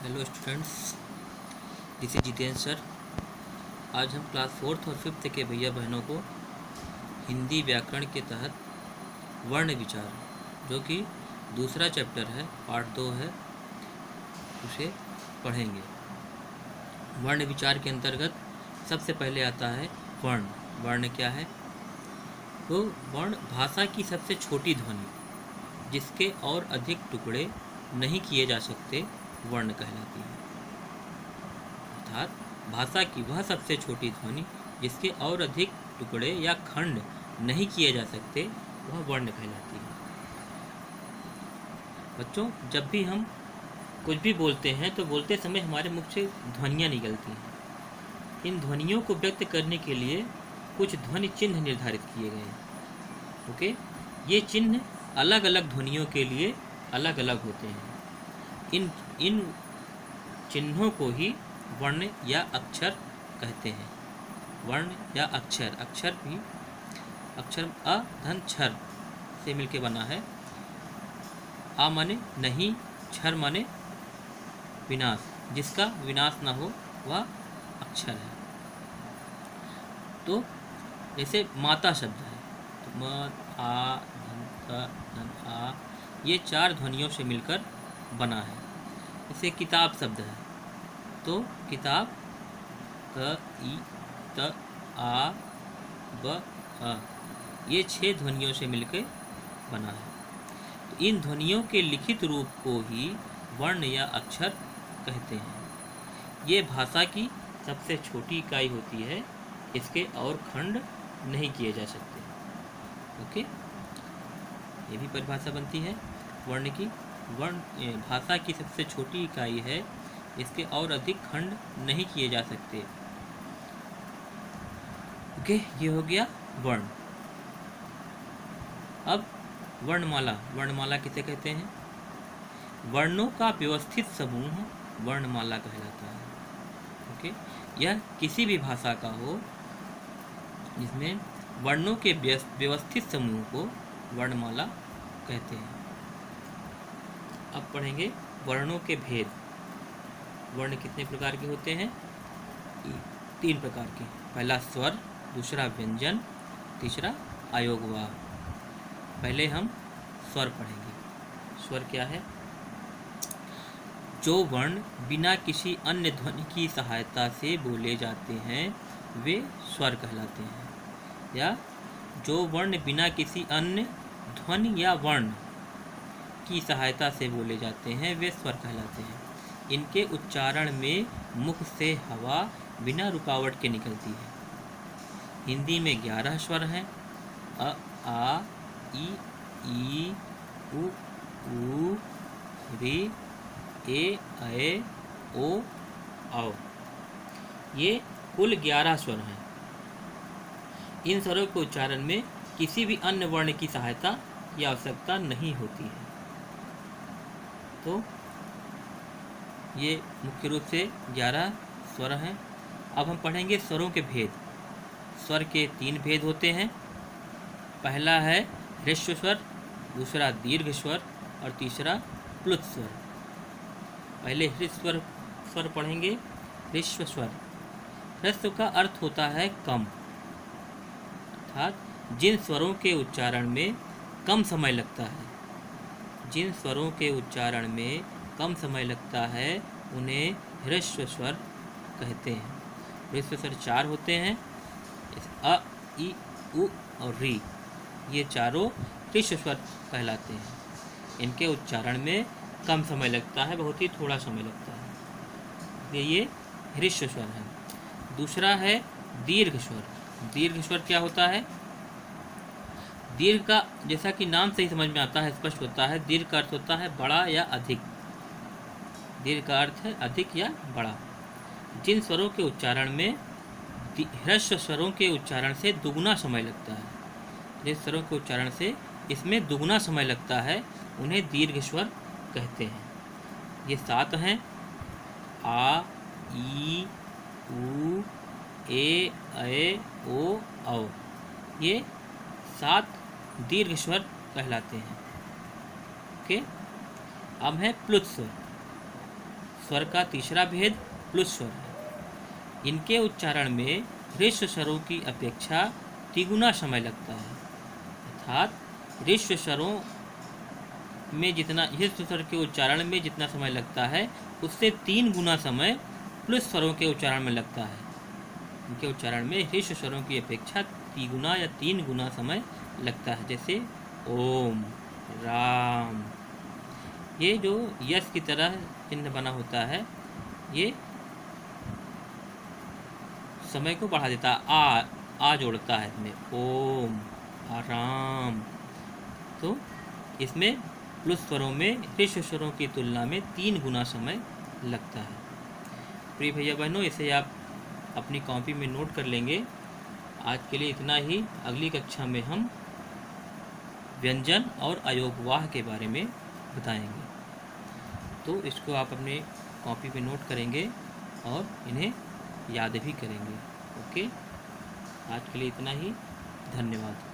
Hello students, this is Jitendra sir. आज हम class 4th और 5th के भैया बहनों को हिंदी व्याकरण के तहत वर्ण विचार, जो कि दूसरा चैप्टर है, पार्ट 2 है, उसे पढ़ेंगे। वर्ण विचार के अंतर्गत सबसे पहले आता है वर्ण। वर्ण क्या है? तो वर्ण भाषा की सबसे छोटी ध्वनि जिसके और अधिक टुकड़े नहीं किए जा सकते वर्ण कहलाती है। अर्थात भाषा की वह सबसे छोटी ध्वनि जिसके और अधिक टुकड़े या खंड नहीं किए जा सकते वह वर्ण कहलाती है। बच्चों, जब भी हम कुछ भी बोलते हैं तो बोलते समय हमारे मुख से ध्वनियाँ निकलती हैं। इन ध्वनियों को व्यक्त करने के लिए कुछ ध्वनि चिन्ह निर्धारित किए गए हैं। ओके, ये चिन्ह अलग अलग ध्वनियों के लिए अलग अलग होते हैं। इन चिन्हों को ही वर्ण या अक्षर कहते हैं। वर्ण या अक्षर, अक्षर भी अक्षर अ धन क्षर से मिलके बना है। आ माने नहीं, क्षर माने विनाश, जिसका विनाश ना हो वह अक्षर है। तो जैसे माता शब्द है तो म आ धन त धन आ, ये चार ध्वनियों से मिलकर बना है। जैसे किताब शब्द है तो किताब क ई त आ ब अ, ये 6 ध्वनियों से मिलकर बना है। तो इन ध्वनियों के लिखित रूप को ही वर्ण या अक्षर कहते हैं। ये भाषा की सबसे छोटी इकाई होती है, इसके और खंड नहीं किए जा सकते। ओके, ये भी परिभाषा बनती है वर्ण की। वर्ण भाषा की सबसे छोटी इकाई है, इसके और अधिक खंड नहीं किए जा सकते। ओके, ये हो गया वर्ण। अब वर्णमाला। वर्णमाला किसे कहते हैं? वर्णों का व्यवस्थित समूह वर्णमाला कहलाता है। ओके, यह किसी भी भाषा का हो जिसमें वर्णों के व्यवस्थित समूह को वर्णमाला कहते हैं। अब पढ़ेंगे वर्णों के भेद। वर्ण कितने प्रकार के होते हैं? 3 प्रकार के। पहला स्वर, दूसरा व्यंजन, तीसरा अयोगवाह। पहले हम स्वर पढ़ेंगे। स्वर क्या है? जो वर्ण बिना किसी अन्य ध्वनि की सहायता से बोले जाते हैं वे स्वर कहलाते हैं। या जो वर्ण बिना किसी अन्य ध्वनि या वर्ण की सहायता से बोले जाते हैं वे स्वर कहलाते हैं। इनके उच्चारण में मुख से हवा बिना रुकावट के निकलती है। हिंदी में 11 स्वर हैं। अ, आ, ई, उ, री, ए, ओ, औ। ये कुल 11 स्वर हैं। इन स्वरों के उच्चारण में किसी भी अन्य वर्ण की सहायता की आवश्यकता नहीं होती है। तो ये मुख्य रूप से 11 स्वर हैं। अब हम पढ़ेंगे स्वरों के भेद। स्वर के 3 भेद होते हैं। पहला है ह्रस्व स्वर, दूसरा दीर्घ स्वर और तीसरा प्लुत स्वर। पहले ह्रस्व स्वर पढ़ेंगे। ह्रस्व स्वर, ह्रस्व का अर्थ होता है कम, अर्थात जिन स्वरों के उच्चारण में कम समय लगता है, जिन स्वरों के उच्चारण में कम समय लगता है उन्हें ह्रस्व स्वर कहते हैं। ह्रस्व स्वर 4 होते हैं। अ, ई, उ और री, ये चारों ह्रस्व स्वर कहलाते हैं। इनके उच्चारण में कम समय लगता है, बहुत ही थोड़ा समय लगता है, ये ह्रस्व स्वर है। दूसरा है दीर्घ स्वर। दीर्घ स्वर क्या होता है? दीर्घ का, जैसा कि नाम से ही समझ में आता है, स्पष्ट होता है, दीर्घ का अर्थ होता है बड़ा या अधिक। दीर्घ का अर्थ है अधिक या बड़ा। जिन स्वरों के उच्चारण में ह्रस्व स्वरों के उच्चारण से दुगुना समय लगता है, जिन स्वरों के उच्चारण से इसमें दुगुना समय लगता है उन्हें दीर्घ स्वर कहते हैं। ये 7 हैं। आ, ई, उ, ए, ओ, औ। ये 7 दीर्घ स्वर कहलाते हैं। ओके, अब है प्लुत स्वर। स्वर का तीसरा भेद प्लुस स्वर है। इनके उच्चारण में ह्रस्व स्वरों की अपेक्षा तिगुना समय लगता है, अर्थात ह्रस्व स्वरों में जितना ह्रस्व स्वर के उच्चारण में जितना समय लगता है उससे 3 गुना समय प्लुस स्वरों के उच्चारण में लगता है। इनके उच्चारण में ह्रस्व स्वरों की अपेक्षा तिगुना या 3 गुना समय लगता है। जैसे ओम, राम, ये जो यश की तरह चिन्ह बना होता है ये समय को बढ़ा देता है, आ जोड़ता है इसमें, ओम, आराम। तो इसमें प्लुस स्वरों में ह्रस्व स्वरों की तुलना में 3 गुना समय लगता है। प्रिय भैया बहनों, इसे आप अपनी कॉपी में नोट कर लेंगे। आज के लिए इतना ही। अगली कक्षा में हम व्यंजन और अयोगवाह के बारे में बताएंगे, तो इसको आप अपने कॉपी पे नोट करेंगे और इन्हें याद भी करेंगे। ओके, आज के लिए इतना ही। धन्यवाद।